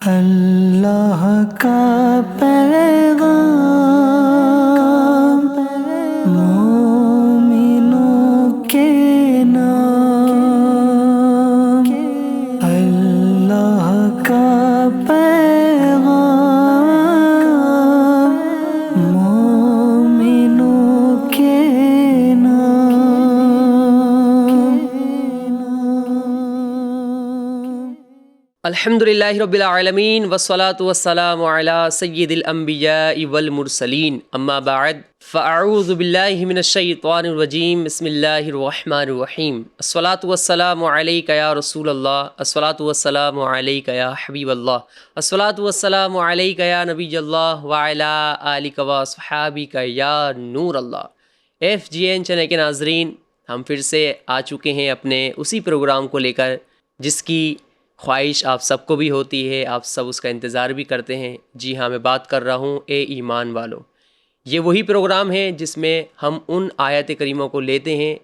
اللہ کا پیغام مومنوں کے نام، اللہ کا پیغام مومنوں کے نام۔ الحمدللہ رب العالمین والصلاة والسلام علی سید الانبیاء والمرسلین، اما بعد فاعوذ باللہ من الشیطان الرجیم، بسم اللہ الرحمن الرحیم۔ الصلاة والسلام علیک یا رسول اللہ، الصلاة والسلام علیک یا حبیب اللہ، الصلاة والسلام علیک یا نبی اللہ وعلی آلک واصحابک یا نور اللہ۔ FGN چینل کے ناظرین، ہم پھر سے آ چکے ہیں اپنے اسی پروگرام کو لے کر جس کی خواہش آپ سب کو بھی ہوتی ہے، آپ سب اس کا انتظار بھی کرتے ہیں۔ جی ہاں، میں بات کر رہا ہوں اے ایمان والو۔ یہ وہی پروگرام ہے جس میں ہم ان آیات کریموں کو لیتے ہیں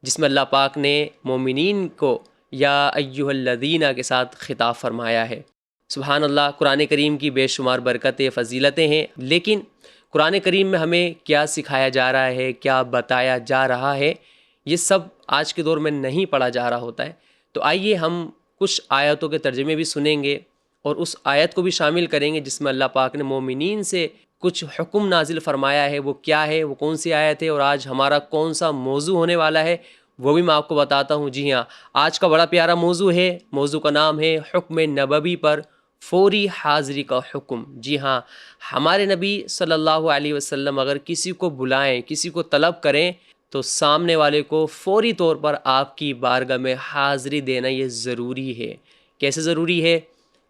جس میں اللہ پاک نے مومنین کو یا ایھا الذین کے ساتھ خطاب فرمایا ہے۔ سبحان اللہ، قرآن کریم کی بے شمار برکتیں، فضیلتیں ہیں، لیکن قرآن کریم میں ہمیں کیا سکھایا جا رہا ہے، کیا بتایا جا رہا ہے، یہ سب آج کے دور میں نہیں پڑھا جا رہا ہوتا ہے۔ تو آئیے ہم کچھ آیتوں کے ترجمے بھی سنیں گے اور اس آیت کو بھی شامل کریں گے جس میں اللہ پاک نے مومنین سے کچھ حکم نازل فرمایا ہے۔ وہ کیا ہے، وہ کون سی آیت ہے، اور آج ہمارا کون سا موضوع ہونے والا ہے وہ بھی میں آپ کو بتاتا ہوں۔ جی ہاں، آج کا بڑا پیارا موضوع ہے، موضوع کا نام ہے حکم نبوی پر فوری حاضری کا حکم۔ جی ہاں، ہمارے نبی صلی اللہ علیہ وسلم اگر کسی کو بلائیں، کسی کو طلب کریں تو سامنے والے کو فوری طور پر آپ کی بارگاہ میں حاضری دینا یہ ضروری ہے۔ کیسے ضروری ہے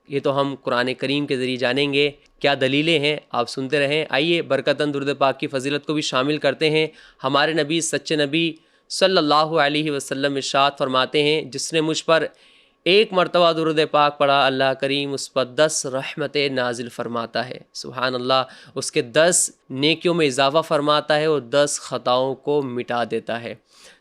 یہ تو ہم قرآن کریم کے ذریعے جانیں گے۔ کیا دلیلیں ہیں آپ سنتے رہیں۔ آئیے برکتاً درود پاک کی فضیلت کو بھی شامل کرتے ہیں۔ ہمارے نبی، سچے نبی صلی اللہ علیہ وسلم ارشاد فرماتے ہیں، جس نے مجھ پر ایک مرتبہ درود پاک پڑھا، اللہ کریم اس پر 10 رحمتیں نازل فرماتا ہے۔ سبحان اللہ، اس کے 10 نیکیوں میں اضافہ فرماتا ہے اور 10 خطاؤں کو مٹا دیتا ہے۔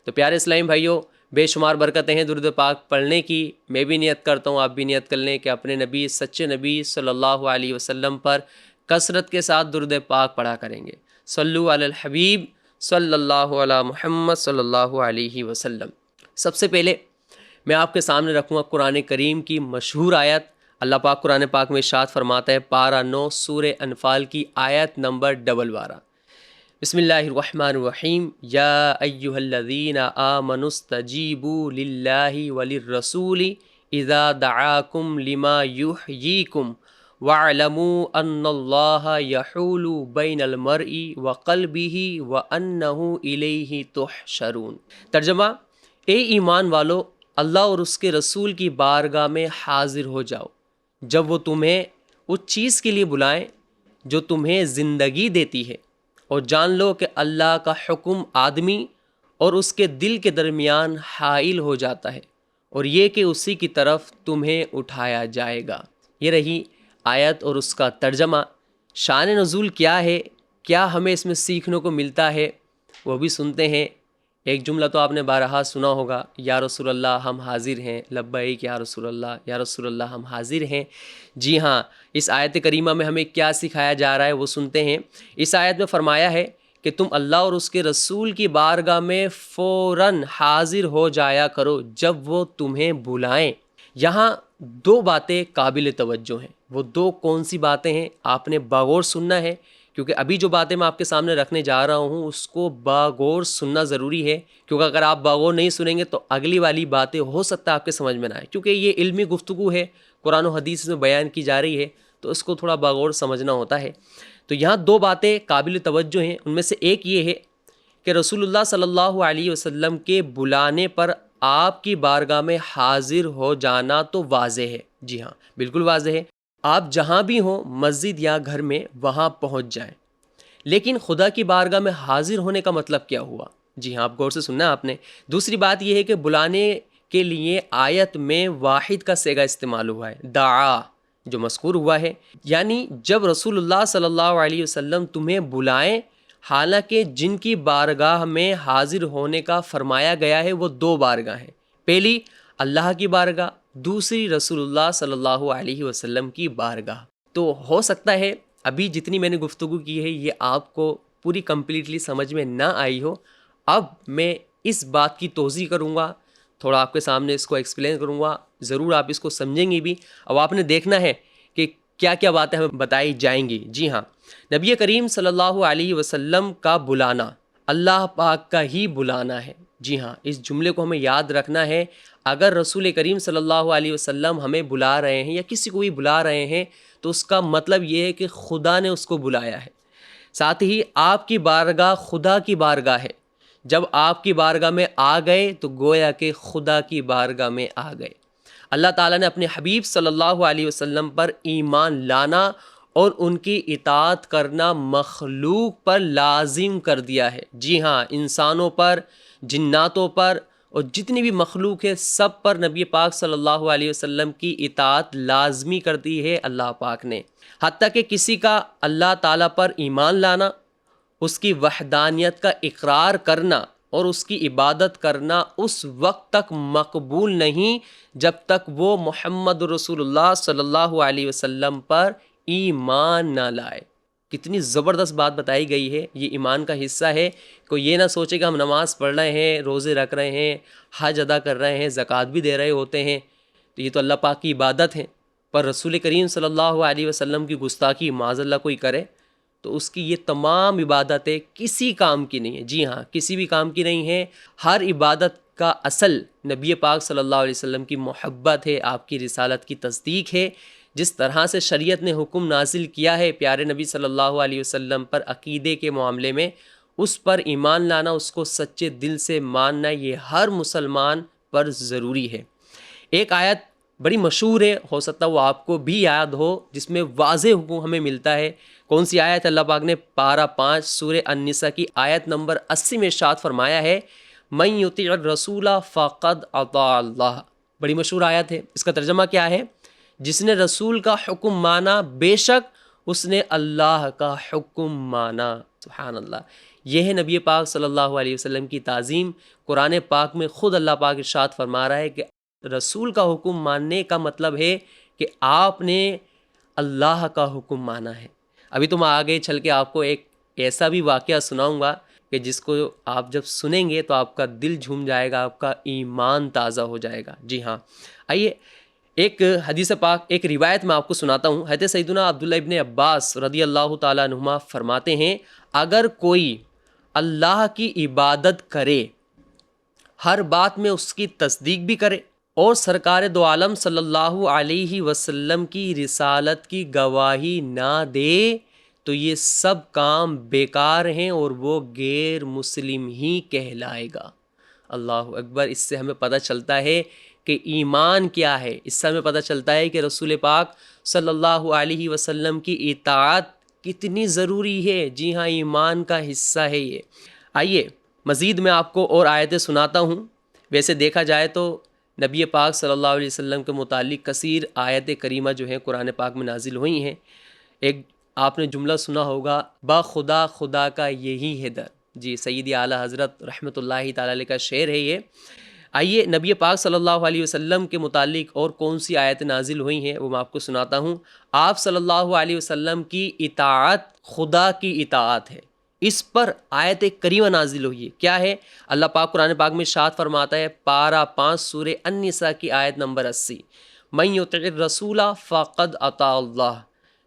تو پیارے اسلامی بھائیوں، بے شمار برکتیں ہیں درود پاک پڑھنے کی۔ میں بھی نیت کرتا ہوں، آپ بھی نیت کر لیں کہ اپنے نبی، سچے نبی صلی اللہ علیہ وسلم پر کثرت کے ساتھ درود پاک پڑھا کریں گے۔ صلو علی الحبیب صلی اللہ علی محمد صلی اللہ علیہ وسلم۔ سب سے پہلے میں آپ کے سامنے رکھوں گا قرآن کریم کی مشہور آیت۔ اللہ پاک قرآن پاک میں ارشاد فرماتا ہے، پارہ 9 سورہ انفال کی آیت نمبر 12۔ بسم اللہ الرحمن الرحیم، یا ایھا الذین آمنوا استجیبوا للہ وللرسول اذا دعاکم لما یحییکم واعلموا ان اللہ یحول بین المرء وقلبہ وانہ الیہ تحشرون۔ ترجمہ، اے ایمان والو، اللہ اور اس کے رسول کی بارگاہ میں حاضر ہو جاؤ جب وہ تمہیں اس چیز کے لیے بلائیں جو تمہیں زندگی دیتی ہے، اور جان لو کہ اللہ کا حکم آدمی اور اس کے دل کے درمیان حائل ہو جاتا ہے، اور یہ کہ اسی کی طرف تمہیں اٹھایا جائے گا۔ یہ رہی آیت اور اس کا ترجمہ۔ شان نزول کیا ہے، کیا ہمیں اس میں سیکھنے کو ملتا ہے، وہ بھی سنتے ہیں۔ ایک جملہ تو آپ نے بارہا سنا ہوگا، یا رسول اللہ ہم حاضر ہیں، لبیک یا رسول اللہ، یا رسول اللہ ہم حاضر ہیں۔ جی ہاں، اس آیت کریمہ میں ہمیں کیا سکھایا جا رہا ہے وہ سنتے ہیں۔ اس آیت میں فرمایا ہے کہ تم اللہ اور اس کے رسول کی بارگاہ میں فوراً حاضر ہو جایا کرو جب وہ تمہیں بلائیں۔ یہاں 2 باتیں قابل توجہ ہیں۔ وہ 2 کون سی باتیں ہیں آپ نے باغور سننا ہے، کیونکہ ابھی جو باتیں میں آپ کے سامنے رکھنے جا رہا ہوں اس کو باغور سننا ضروری ہے، کیونکہ اگر آپ باغور نہیں سنیں گے تو اگلی والی باتیں ہو سکتا ہے آپ کے سمجھ میں نہ آئے، کیونکہ یہ علمی گفتگو ہے، قرآن و حدیث میں بیان کی جا رہی ہے، تو اس کو تھوڑا باغور سمجھنا ہوتا ہے۔ تو یہاں 2 باتیں قابل توجہ ہیں۔ ان میں سے ایک یہ ہے کہ رسول اللہ صلی اللہ علیہ وسلم کے بلانے پر آپ کی بارگاہ میں حاضر ہو جانا تو واضح ہے۔ جی ہاں، بالکل واضح ہے۔ آپ جہاں بھی ہوں، مسجد یا گھر میں، وہاں پہنچ جائیں۔ لیکن خدا کی بارگاہ میں حاضر ہونے کا مطلب کیا ہوا؟ جی ہاں، آپ غور سے سننا آپ نے۔ دوسری بات یہ ہے کہ بلانے کے لیے آیت میں واحد کا صیغہ استعمال ہوا ہے، دعا، جو مذکور ہوا ہے، یعنی جب رسول اللہ صلی اللہ علیہ وسلم تمہیں بلائیں، حالانکہ جن کی بارگاہ میں حاضر ہونے کا فرمایا گیا ہے وہ 2 بارگاہ ہیں۔ پہلی اللہ کی بارگاہ، دوسری رسول اللہ صلی اللہ علیہ وسلم کی بارگاہ۔ تو ہو سکتا ہے ابھی جتنی میں نے گفتگو کی ہے یہ آپ کو پوری کمپلیٹلی سمجھ میں نہ آئی ہو۔ اب میں اس بات کی توضیح کروں گا، تھوڑا آپ کے سامنے اس کو ایکسپلین کروں گا، ضرور آپ اس کو سمجھیں گے بھی۔ اب آپ نے دیکھنا ہے کہ کیا کیا باتیں ہمیں بتائی جائیں گی۔ جی ہاں، نبی کریم صلی اللہ علیہ وسلم کا بلانا اللہ پاک کا ہی بلانا ہے۔ جی ہاں، اس جملے کو ہمیں یاد رکھنا ہے۔ اگر رسول کریم صلی اللہ علیہ وسلم ہمیں بلا رہے ہیں یا کسی کو بھی بلا رہے ہیں تو اس کا مطلب یہ ہے کہ خدا نے اس کو بلایا ہے۔ ساتھ ہی آپ کی بارگاہ خدا کی بارگاہ ہے۔ جب آپ کی بارگاہ میں آ گئے تو گویا کہ خدا کی بارگاہ میں آ گئے۔ اللہ تعالیٰ نے اپنے حبیب صلی اللہ علیہ وسلم پر ایمان لانا اور ان کی اطاعت کرنا مخلوق پر لازم کر دیا ہے۔ جی ہاں، انسانوں پر، جناتوں پر اور جتنی بھی مخلوق ہے سب پر نبی پاک صلی اللہ علیہ وسلم کی اطاعت لازمی کر دی ہے اللہ پاک نے۔ حتیٰ کہ کسی کا اللہ تعالیٰ پر ایمان لانا، اس کی وحدانیت کا اقرار کرنا اور اس کی عبادت کرنا اس وقت تک مقبول نہیں جب تک وہ محمد رسول اللہ صلی اللہ علیہ وسلم پر ایمان نہ لائے۔ کتنی زبردست بات بتائی گئی ہے، یہ ایمان کا حصہ ہے۔ کوئی یہ نہ سوچے کہ ہم نماز پڑھ رہے ہیں، روزے رکھ رہے ہیں، حج ادا کر رہے ہیں، زکوٰۃ بھی دے رہے ہوتے ہیں تو یہ تو اللہ پاک کی عبادت ہے، پر رسول کریم صلی اللہ علیہ وسلم کی گستاخی معاذ اللہ کوئی کرے تو اس کی یہ تمام عبادتیں کسی کام کی نہیں ہے۔ جی ہاں، کسی بھی کام کی نہیں ہے۔ ہر عبادت کا اصل نبی پاک صلی اللہ علیہ وسلم کی محبت ہے، آپ کی رسالت کی تصدیق ہے۔ جس طرح سے شریعت نے حکم نازل کیا ہے پیارے نبی صلی اللہ علیہ وسلم پر عقیدے کے معاملے میں، اس پر ایمان لانا، اس کو سچے دل سے ماننا، یہ ہر مسلمان پر ضروری ہے۔ ایک آیت بڑی مشہور ہے، ہو سکتا ہے وہ آپ کو بھی یاد ہو، جس میں واضح حکم ہمیں ملتا ہے۔ کون سی آیت؟ اللہ پاک نے پارہ 5 سورہ النساء کی آیت نمبر 80 میں ارشاد فرمایا ہے، من یطیع الرسول فقد اطاع اللہ۔ بڑی مشہور آیت ہے، اس کا ترجمہ کیا ہے؟ جس نے رسول کا حکم مانا بے شک اس نے اللہ کا حکم مانا۔ سبحان اللہ، یہ ہے نبی پاک صلی اللہ علیہ وسلم کی تعظیم۔ قرآن پاک میں خود اللہ پاک ارشاد فرما رہا ہے کہ رسول کا حکم ماننے کا مطلب ہے کہ آپ نے اللہ کا حکم مانا ہے۔ ابھی تو میں آگے چل کے آپ کو ایک ایسا بھی واقعہ سناؤں گا کہ جس کو آپ جب سنیں گے تو آپ کا دل جھوم جائے گا، آپ کا ایمان تازہ ہو جائے گا۔ جی ہاں، آئیے ایک حدیث پاک، ایک روایت میں آپ کو سناتا ہوں۔ حضرت سیدنا عبداللہ ابن عباس رضی اللہ تعالیٰ عنہما فرماتے ہیں، اگر کوئی اللہ کی عبادت کرے، ہر بات میں اس کی تصدیق بھی کرے اور سرکار دو عالم صلی اللہ علیہ وسلم کی رسالت کی گواہی نہ دے تو یہ سب کام بیکار ہیں اور وہ غیر مسلم ہی کہلائے گا۔ اللہ اکبر۔ اس سے ہمیں پتہ چلتا ہے کہ ایمان کیا ہے، اس سے ہمیں پتہ چلتا ہے کہ رسول پاک صلی اللہ علیہ وسلم کی اطاعت کتنی ضروری ہے۔ جی ہاں، ایمان کا حصہ ہے یہ۔ آئیے مزید میں آپ کو اور آیتیں سناتا ہوں۔ ویسے دیکھا جائے تو نبی پاک صلی اللہ علیہ وسلم کے متعلق کثیر آیت کریمہ جو ہیں قرآن پاک میں نازل ہوئی ہیں۔ ایک آپ نے جملہ سنا ہوگا، با خدا خدا کا یہی ہے در۔ جی، سیدی اعلیٰ حضرت رحمۃ اللہ تعالی علیہ کا شعر ہے یہ۔ آئیے نبی پاک صلی اللہ علیہ وسلم کے متعلق اور کون سی آیت نازل ہوئی ہیں وہ میں آپ کو سناتا ہوں۔ آپ صلی اللہ علیہ وسلم کی اطاعت خدا کی اطاعت ہے، اس پر آیت کریمہ نازل ہوئی ہے۔ کیا ہے؟ اللہ پاک قرآن پاک میں ارشاد فرماتا ہے، پارہ 5 سورہ النساء کی آیت نمبر 80، من یطع الرسول فقد اطاع اللہ۔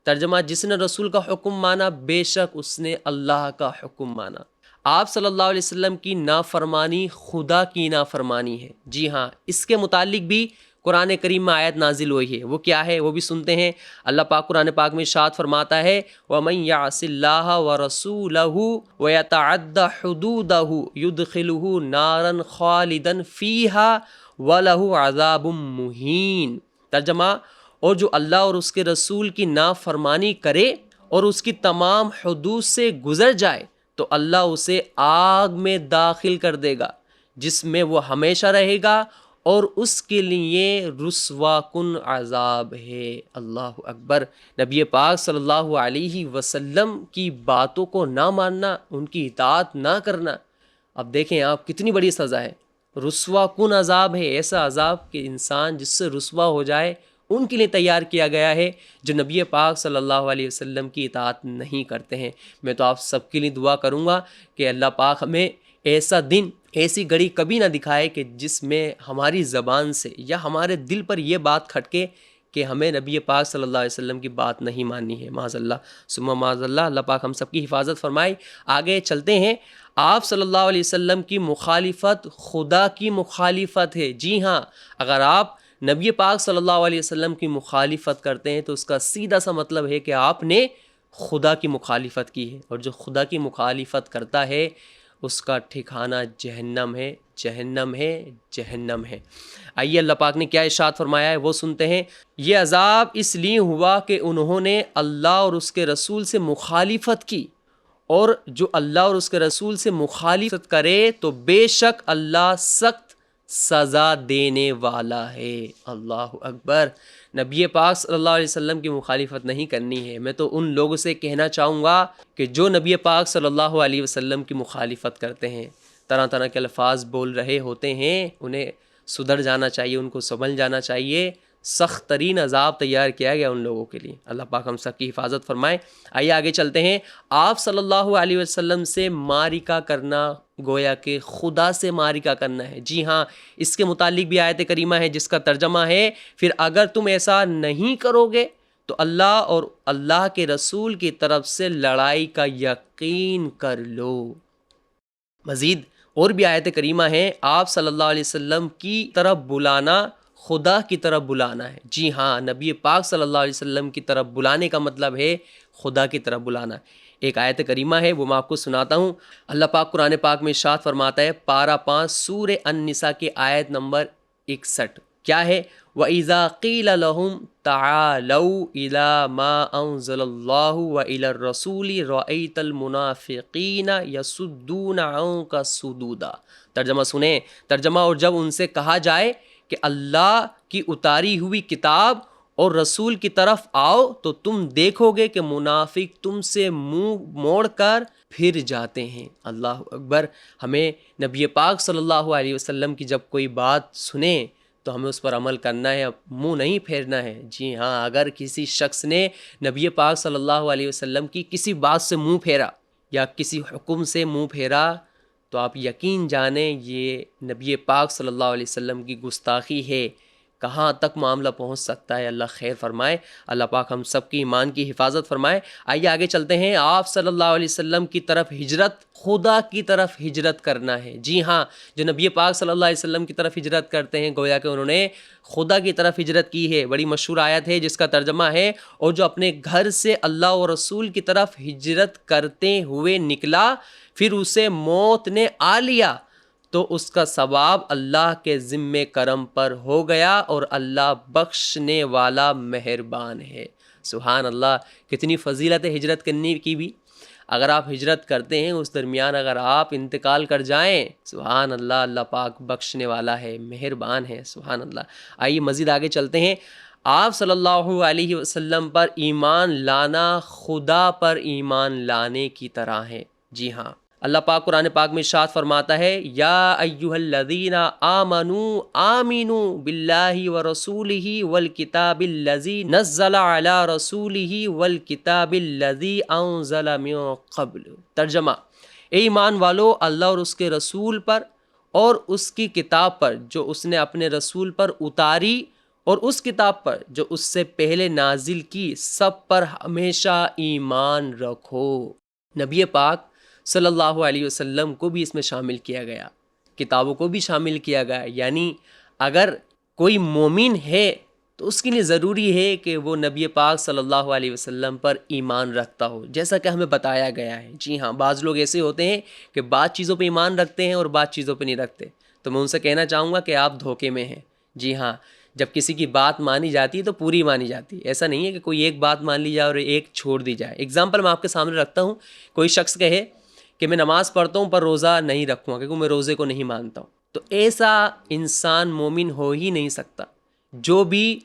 ترجمہ، جس نے رسول کا حکم مانا بے شک اس نے اللہ کا حکم مانا۔ آپ صلی اللہ علیہ وسلم کی نافرمانی خدا کی نافرمانی ہے۔ جی ہاں، اس کے متعلق بھی قرآن کریم میں آیت نازل ہوئی ہے۔ وہ کیا ہے وہ بھی سنتے ہیں۔ اللہ پاک قرآن پاک میں ارشاد فرماتا ہے، وَمَن يَعْصِ اللَّهَ وَرَسُولَهُ وَيَتَعَدَّ حُدُودَهُ يُدْخِلْهُ نَارًا خَالِدًا فِيهَا وَلَهُ عَذَابٌ مُهِينٌ۔ ترجمہ، اور جو اللہ اور اس کے رسول کی نافرمانی کرے اور اس کی تمام حدود سے گزر جائے تو اللہ اسے آگ میں داخل کر دے گا جس میں وہ ہمیشہ رہے گا اور اس کے لیے رسوا کن عذاب ہے۔ اللہ اکبر۔ نبی پاک صلی اللہ علیہ وسلم کی باتوں کو نہ ماننا، ان کی اطاعت نہ کرنا، اب دیکھیں آپ کتنی بڑی سزا ہے۔ رسوا کن عذاب ہے، ایسا عذاب کہ انسان جس سے رسوا ہو جائے ان کے لیے تیار کیا گیا ہے جو نبی پاک صلی اللہ علیہ وسلم کی اطاعت نہیں کرتے ہیں۔ میں تو آپ سب کے لیے دعا کروں گا کہ اللہ پاک ہمیں ایسا دن، ایسی گھڑی کبھی نہ دکھائے کہ جس میں ہماری زبان سے یا ہمارے دل پر یہ بات کھٹکے کہ ہمیں نبی پاک صلی اللہ علیہ وسلم کی بات نہیں ماننی ہے، معاذ اللہ ثم معاذ اللہ۔ اللہ پاک ہم سب کی حفاظت فرمائے۔ آگے چلتے ہیں۔ آپ صلی اللہ علیہ وسلم کی مخالفت خدا کی مخالفت ہے۔ جی ہاں، اگر آپ نبی پاک صلی اللہ علیہ وسلم کی مخالفت کرتے ہیں تو اس کا سیدھا سا مطلب ہے کہ آپ نے خدا کی مخالفت کی ہے، اور جو خدا کی مخالفت کرتا ہے اس کا ٹھکانہ جہنم ہے، جہنم ہے، جہنم ہے۔ آئیے اللہ پاک نے کیا ارشاد فرمایا ہے وہ سنتے ہیں۔ یہ عذاب اس لیے ہوا کہ انہوں نے اللہ اور اس کے رسول سے مخالفت کی، اور جو اللہ اور اس کے رسول سے مخالفت کرے تو بے شک اللہ سخت سزا دینے والا ہے۔ اللہ اکبر۔ نبی پاک صلی اللہ علیہ وسلم کی مخالفت نہیں کرنی ہے۔ میں تو ان لوگوں سے کہنا چاہوں گا کہ جو نبی پاک صلی اللہ علیہ وسلم کی مخالفت کرتے ہیں، طرح طرح کے الفاظ بول رہے ہوتے ہیں، انہیں سدھر جانا چاہیے، ان کو سنبھل جانا چاہیے۔ سخت ترین عذاب تیار کیا گیا ان لوگوں کے لیے۔ اللہ پاک ہم سب کی حفاظت فرمائے۔ آئیے آگے چلتے ہیں۔ آپ صلی اللہ علیہ وسلم سے معرکہ کرنا گویا کہ خدا سے معرکہ کرنا ہے۔ جی ہاں، اس کے متعلق بھی آیت کریمہ ہے جس کا ترجمہ ہے، پھر اگر تم ایسا نہیں کرو گے تو اللہ اور اللہ کے رسول کی طرف سے لڑائی کا یقین کر لو۔ مزید اور بھی آیت کریمہ ہے، آپ صلی اللہ علیہ وسلم کی طرف بلانا خدا کی طرف بلانا ہے۔ جی ہاں، نبی پاک صلی اللہ علیہ وسلم کی طرف بلانے کا مطلب ہے خدا کی طرف بلانا۔ ایک آیت کریمہ ہے وہ میں آپ کو سناتا ہوں۔ اللہ پاک قرآن پاک میں ارشاد فرماتا ہے، پارہ 5 سورہ النساء کی آیت نمبر 61، کیا ہے؟ وَإِذَا قِيلَ لَهُمْ تَعَالَوْا إِلَى مَا أَنزَلَ اللَّهُ وَإِلَى الرَّسُولِ رَأَيْتَ الْمُنَافِقِينَ يَصُدُّونَ عَنْكَ صُدُودًا۔ ترجمہ سنیں، ترجمہ، اور جب ان سے کہا جائے کہ اللہ کی اتاری ہوئی کتاب اور رسول کی طرف آؤ تو تم دیکھو گے کہ منافق تم سے منہ موڑ کر پھر جاتے ہیں۔ اللہ اکبر۔ ہمیں نبی پاک صلی اللہ علیہ وسلم کی جب کوئی بات سنیں تو ہمیں اس پر عمل کرنا ہے، منہ نہیں پھیرنا ہے۔ جی ہاں، اگر کسی شخص نے نبی پاک صلی اللہ علیہ وسلم کی کسی بات سے منہ پھیرا یا کسی حکم سے منہ پھیرا تو آپ یقین جانیں یہ نبی پاک صلی اللہ علیہ وسلم کی گستاخی ہے۔ کہاں تک معاملہ پہنچ سکتا ہے، اللہ خیر فرمائے۔ اللہ پاک ہم سب کی ایمان کی حفاظت فرمائے۔ آئیے آگے چلتے ہیں۔ آپ صلی اللہ علیہ وسلم کی طرف ہجرت خدا کی طرف ہجرت کرنا ہے۔ جی ہاں، جو نبی پاک صلی اللہ علیہ وسلم کی طرف ہجرت کرتے ہیں گویا کہ انہوں نے خدا کی طرف ہجرت کی ہے۔ بڑی مشہور آیت ہے جس کا ترجمہ ہے، اور جو اپنے گھر سے اللہ اور رسول کی طرف ہجرت کرتے ہوئے نکلا پھر اسے موت نے آ لیا تو اس کا ثواب اللہ کے ذمہ کرم پر ہو گیا، اور اللہ بخشنے والا مہربان ہے۔ سبحان اللہ، کتنی فضیلت ہے ہجرت کرنے کی بھی۔ اگر آپ ہجرت کرتے ہیں، اس درمیان اگر آپ انتقال کر جائیں، سبحان اللہ، اللہ پاک بخشنے والا ہے، مہربان ہے۔ سبحان اللہ۔ آئیے مزید آگے چلتے ہیں۔ آپ صلی اللہ علیہ وسلم پر ایمان لانا خدا پر ایمان لانے کی طرح ہے۔ جی ہاں، اللہ پاک قرآن پاک میں ارشاد فرماتا ہے، یا ایھا الذین آمنوا آمنوا باللہ ورسولہ والکتاب الذی نزل علی رسولہ والکتاب الذی انزل من قبل۔ ترجمہ، اے ایمان والو، اللہ اور اس کے رسول پر اور اس کی کتاب پر جو اس نے اپنے رسول پر اتاری اور اس کتاب پر جو اس سے پہلے نازل کی، سب پر ہمیشہ ایمان رکھو۔ نبی پاک صلی اللہ علیہ وسلم کو بھی اس میں شامل کیا گیا، کتابوں کو بھی شامل کیا گیا۔ یعنی اگر کوئی مومن ہے تو اس کے لیے ضروری ہے کہ وہ نبی پاک صلی اللہ علیہ وسلم پر ایمان رکھتا ہو، جیسا کہ ہمیں بتایا گیا ہے۔ جی ہاں، بعض لوگ ایسے ہوتے ہیں کہ بعض چیزوں پہ ایمان رکھتے ہیں اور بعض چیزوں پہ نہیں رکھتے، تو میں ان سے کہنا چاہوں گا کہ آپ دھوکے میں ہیں۔ جی ہاں، جب کسی کی بات مانی جاتی ہے تو پوری مانی جاتی ہے، ایسا نہیں ہے کہ کوئی ایک بات مان لی جائے اور ایک چھوڑ دی جائے۔ اگزامپل میں آپ کے سامنے رکھتا ہوں، کوئی شخص کہے کہ میں نماز پڑھتا ہوں پر روزہ نہیں رکھوں گا کیونکہ میں روزے کو نہیں مانتا ہوں، تو ایسا انسان مومن ہو ہی نہیں سکتا۔ جو بھی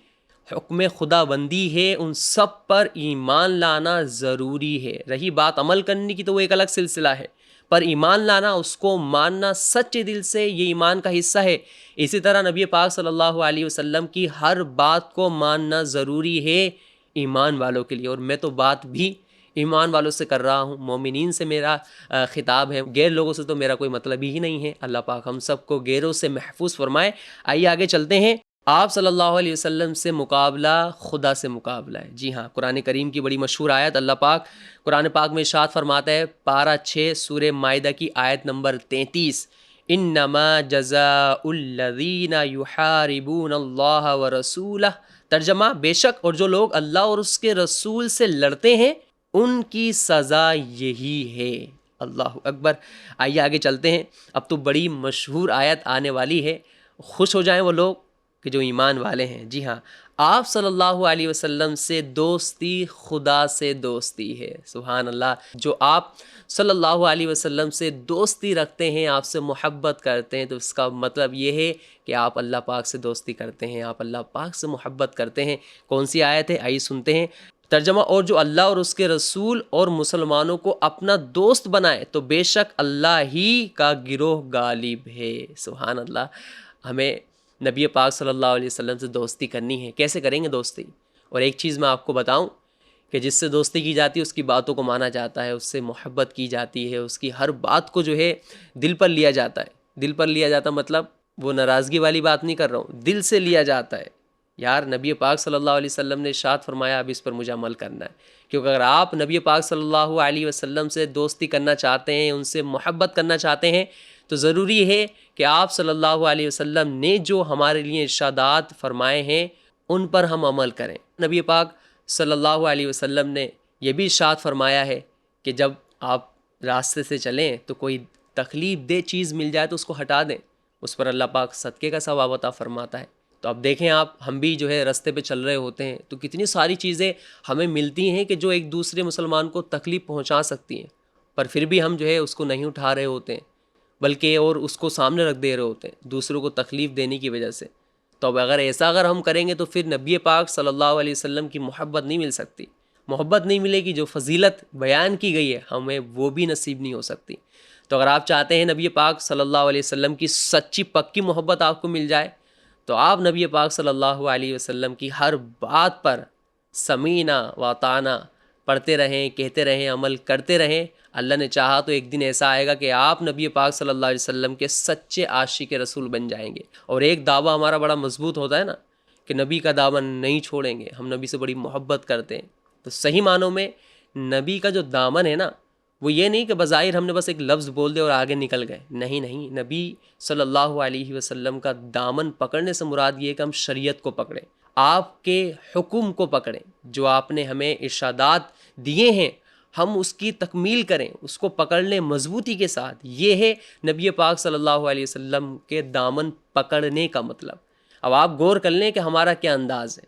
حکم خدا بندی ہے ان سب پر ایمان لانا ضروری ہے۔ رہی بات عمل کرنے کی تو وہ ایک الگ سلسلہ ہے، پر ایمان لانا، اس کو ماننا سچے دل سے، یہ ایمان کا حصہ ہے۔ اسی طرح نبی پاک صلی اللہ علیہ وسلم کی ہر بات کو ماننا ضروری ہے ایمان والوں کے لیے، اور میں تو بات بھی ایمان والوں سے کر رہا ہوں، مومنین سے میرا خطاب ہے، غیر لوگوں سے تو میرا کوئی مطلب ہی نہیں ہے۔ اللہ پاک ہم سب کو غیروں سے محفوظ فرمائے۔ آئیے آگے چلتے ہیں۔ آپ صلی اللہ علیہ وسلم سے مقابلہ خدا سے مقابلہ ہے۔ جی ہاں، قرآن کریم کی بڑی مشہور آیت، اللہ پاک قرآن پاک میں ارشاد فرماتا ہے، پارہ 6 سورہ مائدہ کی آیت نمبر 33، انما جزاء الذین یحاربون اللہ ورسولہ، ترجمہ، بے شک اور جو لوگ اللہ اور اس کے رسول سے لڑتے ہیں ان کی سزا یہی ہے۔ اللہ اکبر۔ آئیے آگے چلتے ہیں، اب تو بڑی مشہور آیت آنے والی ہے۔ خوش ہو جائیں وہ لوگ کہ جو ایمان والے ہیں۔ جی ہاں، آپ صلی اللہ علیہ وسلم سے دوستی خدا سے دوستی ہے۔ سبحان اللہ۔ جو آپ صلی اللہ علیہ وسلم سے دوستی رکھتے ہیں، آپ سے محبت کرتے ہیں، تو اس کا مطلب یہ ہے کہ آپ اللہ پاک سے دوستی کرتے ہیں، آپ اللہ پاک سے محبت کرتے ہیں۔ کون سی آیت ہے؟ آئیے سنتے ہیں۔ ترجمہ، اور جو اللہ اور اس کے رسول اور مسلمانوں کو اپنا دوست بنائے تو بے شک اللہ ہی کا گروہ غالب ہے۔ سبحان اللہ۔ ہمیں نبی پاک صلی اللہ علیہ وسلم سے دوستی کرنی ہے۔ کیسے کریں گے دوستی؟ اور ایک چیز میں آپ کو بتاؤں کہ جس سے دوستی کی جاتی ہے اس کی باتوں کو مانا جاتا ہے، اس سے محبت کی جاتی ہے، اس کی ہر بات کو جو ہے دل پر لیا جاتا ہے۔ دل پر لیا جاتا مطلب وہ ناراضگی والی بات نہیں کر رہا ہوں، دل سے لیا جاتا ہے۔ یار نبی پاک صلی اللہ علیہ وسلم نے ارشاد فرمایا، اب اس پر مجھے عمل کرنا ہے، کیونکہ اگر آپ نبی پاک صلی اللہ علیہ وسلم سے دوستی کرنا چاہتے ہیں، ان سے محبت کرنا چاہتے ہیں، تو ضروری ہے کہ آپ صلی اللہ علیہ وسلم نے جو ہمارے لیے ارشادات فرمائے ہیں ان پر ہم عمل کریں۔ نبی پاک صلی اللہ علیہ وسلم نے یہ بھی ارشاد فرمایا ہے کہ جب آپ راستے سے چلیں تو کوئی تکلیف دہ چیز مل جائے تو اس کو ہٹا دیں، اس پر اللہ پاک صدقے کا ثواب عطا فرماتا ہے۔ تو اب دیکھیں آپ، ہم بھی جو ہے راستے پہ چل رہے ہوتے ہیں تو کتنی ساری چیزیں ہمیں ملتی ہیں کہ جو ایک دوسرے مسلمان کو تکلیف پہنچا سکتی ہیں، پر پھر بھی ہم جو ہے اس کو نہیں اٹھا رہے ہوتے ہیں، بلکہ اور اس کو سامنے رکھ دے رہے ہوتے ہیں دوسروں کو تکلیف دینے کی وجہ سے۔ تو اب اگر ہم کریں گے تو پھر نبی پاک صلی اللہ علیہ وسلم کی محبت نہیں مل سکتی، محبت نہیں ملے گی، جو فضیلت بیان کی گئی ہے ہمیں وہ بھی نصیب نہیں ہو سکتی۔ تو اگر آپ چاہتے ہیں نبی پاک صلی اللہ علیہ وسلم کی سچی پکی محبت آپ کو مل جائے تو آپ نبی پاک صلی اللہ علیہ وسلم کی ہر بات پر سمینا و اطعنا پڑھتے رہیں، کہتے رہیں، عمل کرتے رہیں۔ اللہ نے چاہا تو ایک دن ایسا آئے گا کہ آپ نبی پاک صلی اللہ علیہ وسلم کے سچے عاشق رسول بن جائیں گے۔ اور ایک دعویٰ ہمارا بڑا مضبوط ہوتا ہے نا کہ نبی کا دامن نہیں چھوڑیں گے، ہم نبی سے بڑی محبت کرتے ہیں۔ تو صحیح معنوں میں نبی کا جو دامن ہے نا، وہ یہ نہیں کہ بظاہر ہم نے بس ایک لفظ بول دے اور آگے نکل گئے، نہیں، نبی صلی اللہ علیہ وسلم کا دامن پکڑنے سے مراد یہ ہے کہ ہم شریعت کو پکڑیں، آپ کے حکم کو پکڑیں، جو آپ نے ہمیں ارشادات دیے ہیں ہم اس کی تکمیل کریں، اس کو پکڑ لیں مضبوطی کے ساتھ۔ یہ ہے نبی پاک صلی اللہ علیہ وسلم کے دامن پکڑنے کا مطلب۔ اب آپ غور کر لیں کہ ہمارا کیا انداز ہے،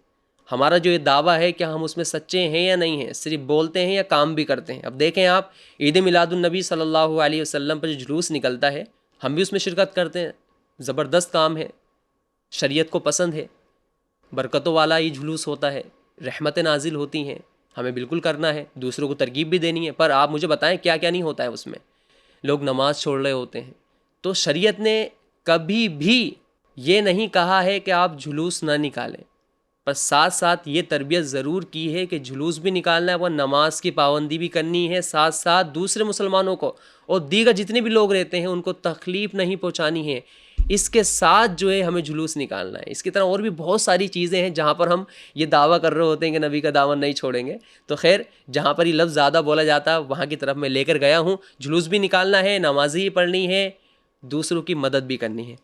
ہمارا جو یہ دعویٰ ہے کہ ہم اس میں سچے ہیں یا نہیں ہیں، صرف بولتے ہیں یا کام بھی کرتے ہیں۔ اب دیکھیں آپ، عید میلاد النبی صلی اللہ علیہ وسلم پر جو جلوس نکلتا ہے ہم بھی اس میں شرکت کرتے ہیں، زبردست کام ہے، شریعت کو پسند ہے، برکتوں والا یہ جلوس ہوتا ہے، رحمتیں نازل ہوتی ہیں، ہمیں بالکل کرنا ہے، دوسروں کو ترغیب بھی دینی ہے۔ پر آپ مجھے بتائیں کیا کیا نہیں ہوتا ہے اس میں؟ لوگ نماز چھوڑ رہے ہوتے ہیں۔ تو شریعت نے کبھی بھی یہ نہیں کہا ہے کہ آپ جلوس نہ نکالیں، پر ساتھ ساتھ یہ تربیت ضرور کی ہے کہ جلوس بھی نکالنا ہے، وہ نماز کی پابندی بھی کرنی ہے، ساتھ ساتھ دوسرے مسلمانوں کو اور دیگر جتنے بھی لوگ رہتے ہیں ان کو تکلیف نہیں پہنچانی ہے۔ اس کے ساتھ جو ہے ہمیں جلوس نکالنا ہے۔ اس کی طرح اور بھی بہت ساری چیزیں ہیں جہاں پر ہم یہ دعویٰ کر رہے ہوتے ہیں کہ نبی کا دامن نہیں چھوڑیں گے۔ تو خیر، جہاں پر یہ لفظ زیادہ بولا جاتا ہے وہاں کی طرف میں لے کر گیا ہوں۔ جلوس بھی نکالنا ہے، نمازی ہی پڑھنی ہے، دوسروں کی مدد بھی کرنی ہے۔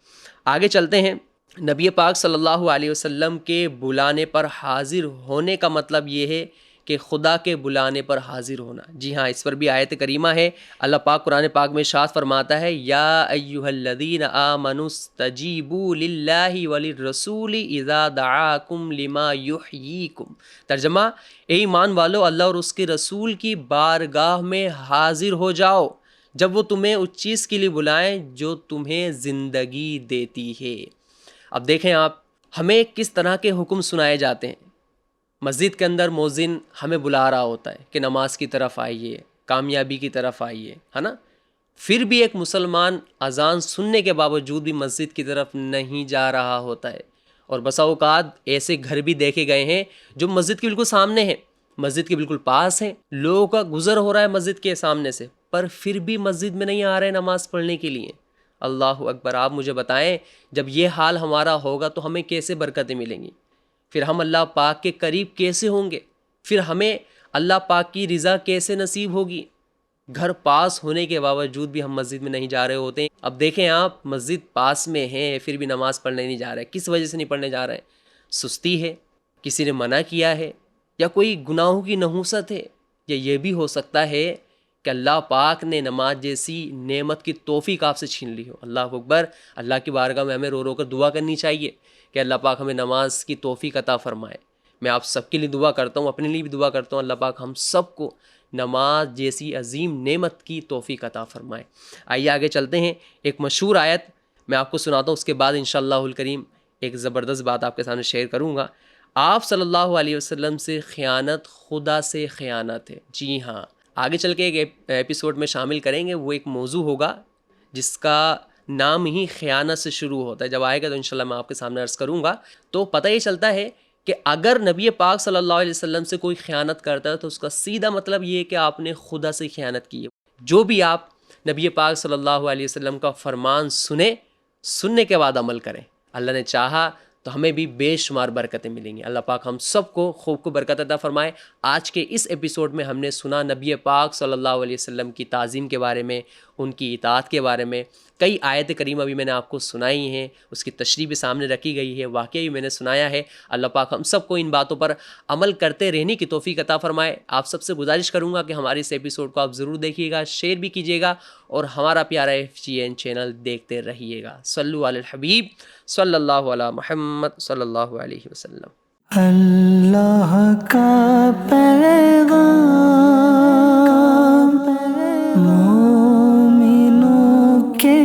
آگے چلتے ہیں۔ نبی پاک صلی اللہ علیہ وسلم کے بلانے پر حاضر ہونے کا مطلب یہ ہے کہ خدا کے بلانے پر حاضر ہونا۔ جی ہاں، اس پر بھی آیت کریمہ ہے۔ اللہ پاک قرآن پاک میں ارشاد فرماتا ہے، یا ایھا الذین آمنوا استجیبوا للہ وللرسول اذا دعاکم لما یحییکم۔ ترجمہ، اے ایمان والو، اللہ اور اس کے رسول کی بارگاہ میں حاضر ہو جاؤ جب وہ تمہیں اس چیز کے لیے بلائیں جو تمہیں زندگی دیتی ہے۔ اب دیکھیں آپ، ہمیں کس طرح کے حکم سنائے جاتے ہیں۔ مسجد کے اندر مؤذن ہمیں بلا رہا ہوتا ہے کہ نماز کی طرف آئیے، کامیابی کی طرف آئیے، ہے نا؟ پھر بھی ایک مسلمان اذان سننے کے باوجود بھی مسجد کی طرف نہیں جا رہا ہوتا ہے. اور بسا اوقات ایسے گھر بھی دیکھے گئے ہیں جو مسجد کے بالکل سامنے ہیں, مسجد کے بالکل پاس ہیں, لوگوں کا گزر ہو رہا ہے مسجد کے سامنے سے, پر پھر بھی مسجد میں نہیں آ رہے نماز پڑھنے کے لیے. اللہ اکبر. آپ مجھے بتائیں جب یہ حال ہمارا ہوگا تو ہمیں کیسے برکتیں ملیں گی؟ پھر ہم اللہ پاک کے قریب کیسے ہوں گے؟ پھر ہمیں اللہ پاک کی رضا کیسے نصیب ہوگی؟ گھر پاس ہونے کے باوجود بھی ہم مسجد میں نہیں جا رہے ہوتے ہیں. اب دیکھیں آپ, مسجد پاس میں ہے پھر بھی نماز پڑھنے نہیں جا رہے. کس وجہ سے نہیں پڑھنے جا رہے ہیں؟ سستی ہے, کسی نے منع کیا ہے, یا کوئی گناہوں کی نحوست ہے, یا یہ بھی ہو سکتا ہے کہ اللہ پاک نے نماز جیسی نعمت کی توفیق آپ سے چھین لی ہو. اللہ اکبر. اللہ کی بارگاہ میں ہمیں رو رو کر دعا کرنی چاہیے کہ اللہ پاک ہمیں نماز کی توفیق عطا فرمائے. میں آپ سب کے لیے دعا کرتا ہوں, اپنے لیے بھی دعا کرتا ہوں, اللہ پاک ہم سب کو نماز جیسی عظیم نعمت کی توفیق عطا فرمائے. آئیے آگے چلتے ہیں. ایک مشہور آیت میں آپ کو سناتا ہوں, اس کے بعد انشاءاللہ الکریم ایک زبردست بات آپ کے سامنے شیئر کروں گا. آپ صلی اللہ علیہ وسلم سے خیانت خدا سے خیانت ہے. جی ہاں, آگے چل کے ایک ایپیسوڈ میں شامل کریں گے, وہ ایک موضوع ہوگا جس کا نام ہی خیانت سے شروع ہوتا ہے. جب آئے گا تو انشاءاللہ میں آپ کے سامنے عرض کروں گا. تو پتہ یہ چلتا ہے کہ اگر نبی پاک صلی اللہ علیہ وسلم سے کوئی خیانت کرتا ہے تو اس کا سیدھا مطلب یہ ہے کہ آپ نے خدا سے خیانت کی ہے. جو بھی آپ نبی پاک صلی اللہ علیہ وسلم کا فرمان سننے کے بعد عمل کریں, اللہ نے چاہا تو ہمیں بھی بے شمار برکتیں ملیں گی. اللہ پاک ہم سب کو خوب کو برکت عطا فرمائے. آج کے اس ایپیسوڈ میں ہم نے سنا نبی پاک صلی اللہ علیہ وسلم کی تعظیم کے بارے میں, ان کی اطاعت کے بارے میں. کئی آیت کریمہ بھی میں نے آپ کو سنائی ہیں, اس کی تشریح بھی سامنے رکھی گئی ہے, واقعہ بھی میں نے سنایا ہے. اللہ پاک ہم سب کو ان باتوں پر عمل کرتے رہنے کی توفیق عطا فرمائے. آپ سب سے گزارش کروں گا کہ ہمارے اس ایپیسوڈ کو آپ ضرور دیکھیے گا, شیئر بھی کیجیے گا, اور ہمارا پیارا FGN چینل دیکھتے رہیے گا. صلو علی الحبیب صلی اللہ علی محمد صلی اللہ علیہ وسلم. اللہ کا پیغام مومنوں کے